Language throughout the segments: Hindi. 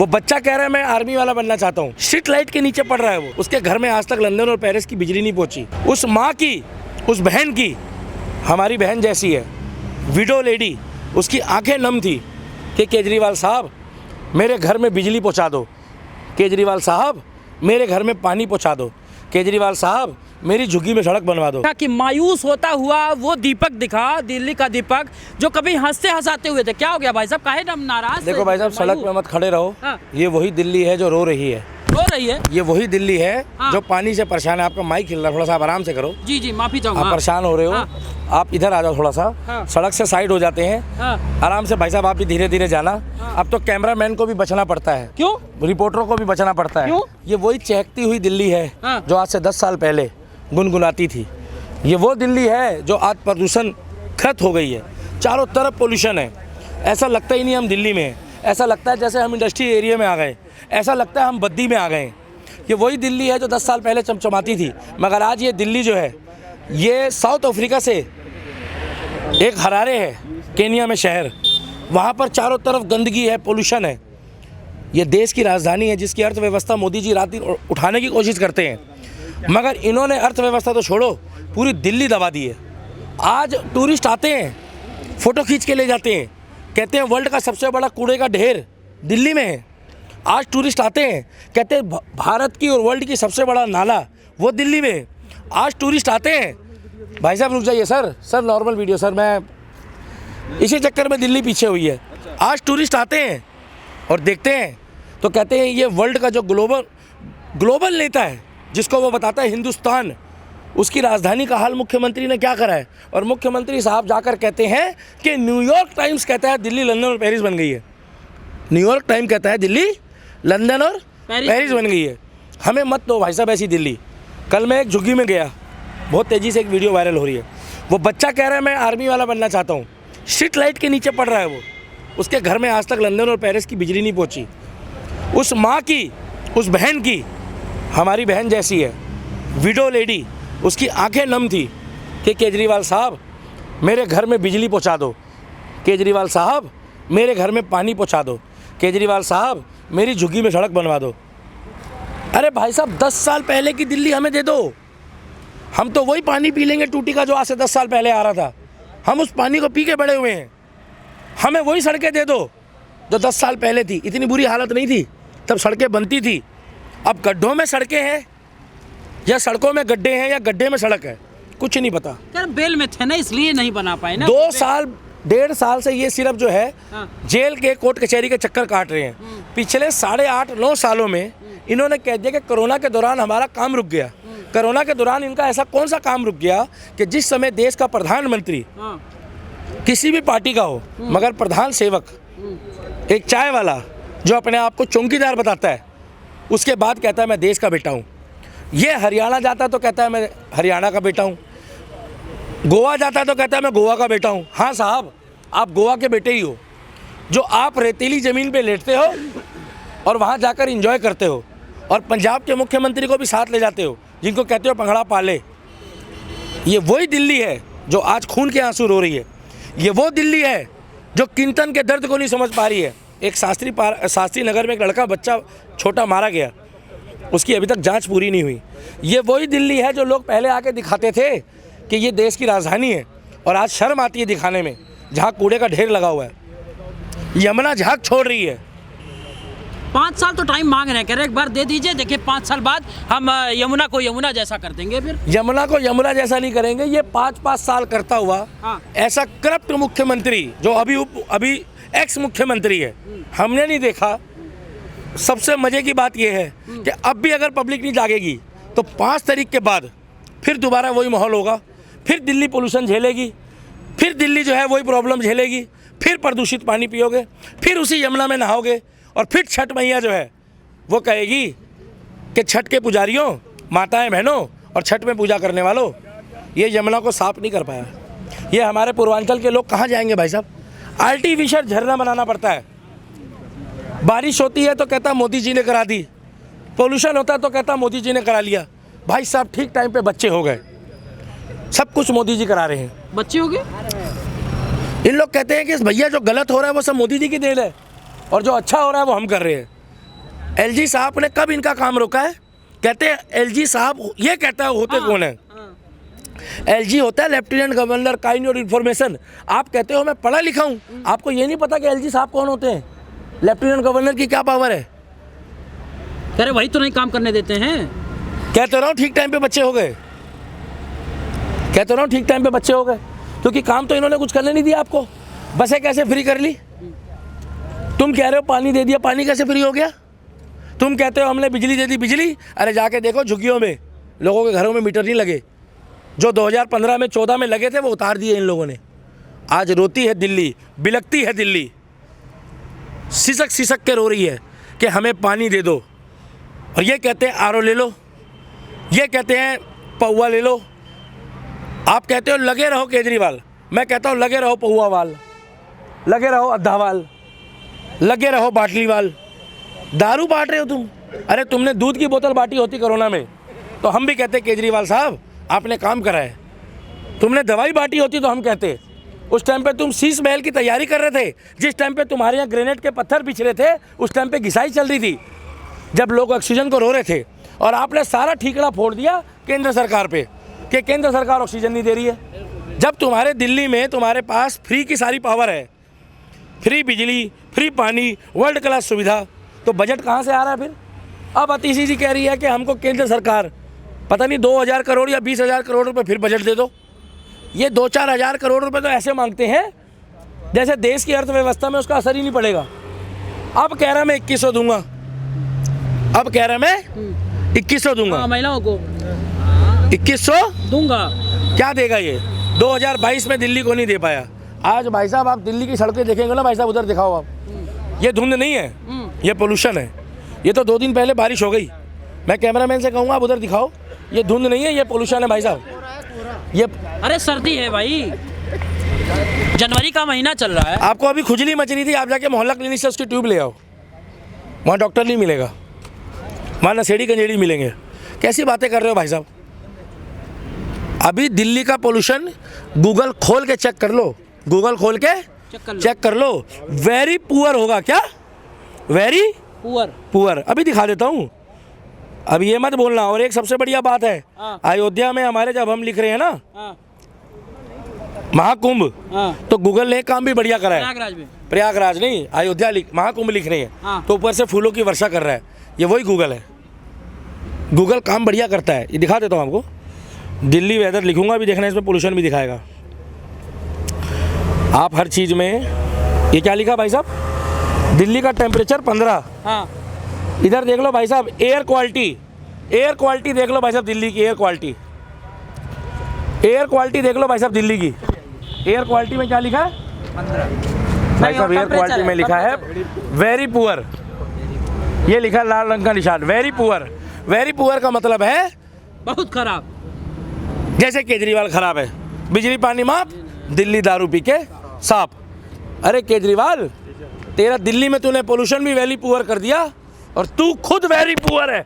वो बच्चा कह रहा है मैं आर्मी वाला बनना चाहता हूँ, स्ट्रीट लाइट के नीचे पड़ रहा है वो। उसके घर में आज तक लंदन और पेरिस की बिजली नहीं पहुंची। उस माँ की, उस बहन की, हमारी बहन जैसी है, विडो लेडी, उसकी आंखें नम थी कि केजरीवाल साहब मेरे घर में बिजली पहुंचा दो, केजरीवाल साहब मेरे घर में पानी पहुंचा दो, केजरीवाल साहब मेरी झुग्गी में सड़क बनवा दो। कि मायूस होता हुआ वो दीपक दिखा, दिल्ली का दीपक जो कभी हंसते हंसाते हुए थे। क्या हो गया भाई साहब, काहे नाराज? देखो भाई साहब, सड़क पे मत खड़े रहो। हाँ। ये वही दिल्ली है जो रो रही है। रो रही है? ये वही दिल्ली है हाँ। जो पानी से परेशान है। आपका माइक हिल रहा है, थोड़ा सा आप आराम से करो। जी जी माफी चाहूंगा। आप परेशान हो रहे हो। हाँ। आप इधर आ जाओ थोड़ा सा। हाँ। सड़क से साइड हो जाते हैं। हाँ। आराम से भाई साहब, आप भी धीरे धीरे जाना। अब तो कैमरामैन को भी बचना पड़ता है। क्यों? रिपोर्टरों को भी बचना पड़ता है। क्यों? ये वही चहकती हुई दिल्ली है हाँ। जो आज से 10 साल पहले गुनगुनाती थी। ये वो दिल्ली है जो आज प्रदूषण खत्म हो गई है। चारों तरफ पोल्यूशन है। ऐसा लगता ही नहीं हम दिल्ली में हैं। ऐसा लगता है जैसे हम इंडस्ट्री एरिया में आ गए। ऐसा लगता है हम बद्दी में आ गए। ये वही दिल्ली है जो 10 साल पहले चमचमाती थी। मगर आज ये दिल्ली जो है, ये साउथ अफ्रीका से एक हरारे है, केनिया में शहर। वहाँ पर चारों तरफ गंदगी है, पोल्यूशन है। ये देश की राजधानी है जिसकी अर्थव्यवस्था मोदी जी रात दिन उठाने की कोशिश करते हैं, मगर इन्होंने अर्थव्यवस्था तो छोड़ो, पूरी दिल्ली दबा दी है। आज टूरिस्ट आते हैं, फ़ोटो खींच के ले जाते हैं, कहते हैं वर्ल्ड का सबसे बड़ा कूड़े का ढेर दिल्ली में है। आज टूरिस्ट आते हैं, कहते हैं भारत की और वर्ल्ड की सबसे बड़ा नाला वो दिल्ली में है। आज टूरिस्ट आते हैं, भाई साहब रुक जाइए सर नॉर्मल वीडियो सर, मैं इसी चक्कर में दिल्ली पीछे हुई है। आज टूरिस्ट आते हैं और देखते हैं तो कहते हैं ये वर्ल्ड का जो ग्लोबल नेता है, जिसको वो बताता है हिंदुस्तान, उसकी राजधानी का हाल मुख्यमंत्री ने क्या करा है। और मुख्यमंत्री साहब जाकर कहते हैं कि न्यूयॉर्क टाइम्स कहता है दिल्ली लंदन और पेरिस बन गई है। न्यूयॉर्क टाइम कहता है दिल्ली लंदन और पेरिस बन गई है। हमें मत दो भाई साहब ऐसी दिल्ली। कल मैं एक झुग्गी में गया, बहुत तेज़ी से एक वीडियो वायरल हो रही है। वो बच्चा कह रहा है मैं आर्मी वाला बनना चाहता हूँ, स्ट्रीट लाइट के नीचे पड़ रहा है वो। उसके घर में आज तक लंदन और पेरिस की बिजली नहीं पहुँची। उस माँ की, उस बहन की, हमारी बहन जैसी है, विडो लेडी, उसकी आंखें नम थी कि केजरीवाल साहब मेरे घर में बिजली पहुंचा दो, केजरीवाल साहब मेरे घर में पानी पहुंचा दो, केजरीवाल साहब मेरी झुग्गी में सड़क बनवा दो। अरे भाई साहब 10 साल पहले की दिल्ली हमें दे दो। हम तो वही पानी पी लेंगे टूटी का जो आज से 10 साल पहले आ रहा था। हम उस पानी को पी के बड़े हुए हैं। हमें वही सड़कें दे दो जो 10 साल पहले थी। इतनी बुरी हालत नहीं थी तब, सड़कें बनती थी। अब गड्ढों में सड़कें हैं या सड़कों में गड्ढे हैं या गड्ढे में सड़क है, कुछ नहीं पता। यार बेल में थे ना, इसलिए नहीं बना पाए ना। 2 साल 1.5 साल से ये सिर्फ जो है हाँ। जेल के, कोर्ट कचहरी के चक्कर काट रहे हैं। पिछले 8.5-9 सालों में इन्होंने कह दिया कि कोरोना के दौरान हमारा काम रुक गया। कोरोना के दौरान इनका ऐसा कौन सा काम रुक गया कि जिस समय देश का प्रधानमंत्री किसी भी पार्टी का हो, मगर प्रधान सेवक एक चाय वाला जो अपने आप को चौकीदार बताता है, उसके बाद कहता है मैं देश का बेटा हूँ। ये हरियाणा जाता तो कहता है मैं हरियाणा का बेटा हूँ, गोवा जाता तो कहता है मैं गोवा का बेटा हूँ। हाँ साहब, आप गोवा के बेटे ही हो, जो आप रेतीली ज़मीन पे लेटते हो और वहाँ जाकर एंजॉय करते हो, और पंजाब के मुख्यमंत्री को भी साथ ले जाते हो, जिनको कहते हो पंगड़ा पाले। ये वही दिल्ली है जो आज खून के आंसू रो रही है। ये वो दिल्ली है जो कीर्तन के दर्द को नहीं समझ पा रही है। एक शास्त्री नगर में एक लड़का, बच्चा छोटा मारा गया, उसकी अभी तक जांच पूरी नहीं हुई। ये वही दिल्ली है जो लोग पहले आके दिखाते थे कि ये देश की राजधानी है, और आज शर्म आती है दिखाने में, जहाँ कूड़े का ढेर लगा हुआ है। यमुना झाग छोड़ रही है। 5 साल तो टाइम मांग रहे हैं, कह रहे एक बार दे दीजिए, देखिए 5 साल बाद हम यमुना को यमुना जैसा कर देंगे। फिर यमुना को यमुना जैसा नहीं करेंगे। ये 5-5 साल करता हुआ ऐसा करप्ट मुख्यमंत्री जो अभी एक्स मुख्यमंत्री है, हमने नहीं देखा। सबसे मजे की बात यह है कि अब भी अगर पब्लिक नहीं जागेगी तो 5 तारीख के बाद फिर दोबारा वही माहौल होगा। फिर दिल्ली पोल्यूशन झेलेगी, फिर दिल्ली जो है वही प्रॉब्लम झेलेगी, फिर प्रदूषित पानी पियोगे, फिर उसी यमुना में नहाओगे, और फिर छठ मैया जो है वो कहेगी कि छठ के पुजारियों, माताएं बहनों और छठ में पूजा करने वालों, ये यमुना को साफ नहीं कर पाया। ये हमारे पूर्वांचल के लोग कहाँ जाएंगे भाई साहब? आर्टिफिशियल झरना बनाना पड़ता है। बारिश होती है तो कहता मोदी जी ने करा दी, पोल्यूशन होता है तो कहता मोदी जी ने करा लिया। भाई साहब ठीक टाइम पे बच्चे हो गए, सब कुछ मोदी जी करा रहे हैं। बच्चे हो गए। इन लोग कहते हैं कि भैया जो गलत हो रहा है वो सब मोदी जी की देन है, और जो अच्छा हो रहा है वो हम कर रहे हैं। एलजी साहब ने कब इनका काम रोका है? कहते हैं एलजी साहब, ये कहता है होते कौन है? एलजी होता है लेफ्टिनेंट गवर्नर काइंड और इन्फॉर्मेशन। आप कहते हो मैं पढ़ा लिखा हूँ, आपको ये नहीं पता कि एलजी साहब कौन होते हैं? लेफ्टिनेंट गवर्नर की क्या पावर है? कह रहे वही तो नहीं काम करने देते हैं। कहते रहो ठीक टाइम पे बच्चे हो गए, कहते रहो ठीक टाइम पे बच्चे हो गए, क्योंकि काम तो इन्होंने कुछ करने नहीं दिया आपको। बसें कैसे फ्री कर ली? तुम कह रहे हो पानी दे दिया, पानी कैसे फ्री हो गया? तुम कहते हो हमने बिजली दे दी, बिजली, अरे जाके देखो झुग्गियों में लोगों के घरों में मीटर नहीं लगे। जो 2015 में 14 में लगे थे वो उतार दिए इन लोगों ने। आज रोती है दिल्ली, बिलकती है दिल्ली, सिसक सिसक के रो रही है कि हमें पानी दे दो। और ये कहते हैं आरओ ले लो, ये कहते हैं पौवा ले लो। आप कहते हो लगे रहो केजरीवाल, मैं कहता हूँ लगे रहो पौवावाल, लगे रहो अद्धावाल, लगे रहो बाटलीवाल। दारू बांट रहे हो तुम। अरे तुमने दूध की बोतल बांटी होती कोरोना में तो हम भी कहते केजरीवाल साहब आपने काम करा है। तुमने दवाई बांटी होती तो हम कहते। उस टाइम पे तुम शीश महल की तैयारी कर रहे थे, जिस टाइम पे तुम्हारे यहाँ ग्रेनेड के पत्थर बिछ रहे थे उस टाइम पे घिसाई चल रही थी, जब लोग ऑक्सीजन को रो रहे थे। और आपने सारा ठीकरा फोड़ दिया केंद्र सरकार पे कि केंद्र सरकार ऑक्सीजन नहीं दे रही है। जब तुम्हारे दिल्ली में तुम्हारे पास फ्री की सारी पावर है, फ्री बिजली, फ्री पानी, वर्ल्ड क्लास सुविधा, तो बजट कहाँ से आ रहा है फिर? अब अतिशी जी कह रही है कि हमको केंद्र सरकार पता नहीं 2000 करोड़ या 20,000 करोड़ रुपए फिर बजट दे दो। ये 2-4 हज़ार करोड़ रुपए तो ऐसे मांगते हैं जैसे देश की अर्थव्यवस्था में उसका असर ही नहीं पड़ेगा। अब कह रहा मैं 2100 दूंगा, अब कह रहा मैं 2100 दूंगा, महिलाओं को 2100 दूंगा। क्या देगा ये? 2022 में दिल्ली को नहीं दे पाया। आज भाई साहब आप दिल्ली की सड़कें देखेंगे ना भाई साहब, उधर दिखाओ आप, ये धुंध नहीं है, ये पोल्यूशन है। ये तो 2 दिन पहले बारिश हो गई, मैं कैमरामैन से कहूँगा आप उधर दिखाओ, ये धुंध नहीं है, ये पोल्यूशन है भाई साहब। ये अरे सर्दी है भाई, जनवरी का महीना चल रहा है। आपको अभी खुजली मच रही थी, आप जाके मोहल्ला क्लिनिक से उसकी ट्यूब ले आओ, वहाँ डॉक्टर नहीं मिलेगा, वहाँ नशेड़ी गंजेड़ी मिलेंगे। कैसी बातें कर रहे हो भाई साहब? अभी दिल्ली का पोल्यूशन गूगल खोल के चेक कर लो, गूगल खोल के चेक कर लो। वेरी पुअर होगा क्या? Very poor. अभी दिखा देता हूँ, अब ये मत बोलना। और एक सबसे बढ़िया बात है, अयोध्या में हमारे जब हम लिख रहे हैं ना महाकुंभ, तो गूगल ने काम भी बढ़िया करा है। प्रयागराज नहीं, अयोध्या महाकुंभ लिख रहे हैं तो ऊपर से फूलों की वर्षा कर रहा है। ये वही गूगल है, गूगल काम बढ़िया करता है। ये दिखा देता हूँ आपको, दिल्ली वेदर लिखूंगा भी, देखना इसमें पोल्यूशन भी दिखाएगा आप हर चीज़ में। ये क्या लिखा भाई साहब? दिल्ली का टेम्परेचर 15। इधर देख लो भाई साहब एयर क्वालिटी, एयर क्वालिटी देख लो भाई साहब, दिल्ली की एयर क्वालिटी, एयर क्वालिटी देख लो भाई साहब दिल्ली की। एयर क्वालिटी में क्या लिखा है भाई साहब? एयर क्वालिटी में लिखा है वेरी पुअर, ये लिखा लाल रंग का निशान, वेरी पुअर। वेरी पुअर का मतलब है बहुत खराब। जैसे केजरीवाल खराब है, बिजली पानी माफ, दिल्ली दारू पी के साफ। अरे केजरीवाल, तेरा दिल्ली में तूने पोल्यूशन भी वेरी पुअर कर दिया और तू खुद वेरी पुअर है।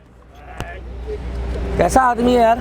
कैसा आदमी है यार?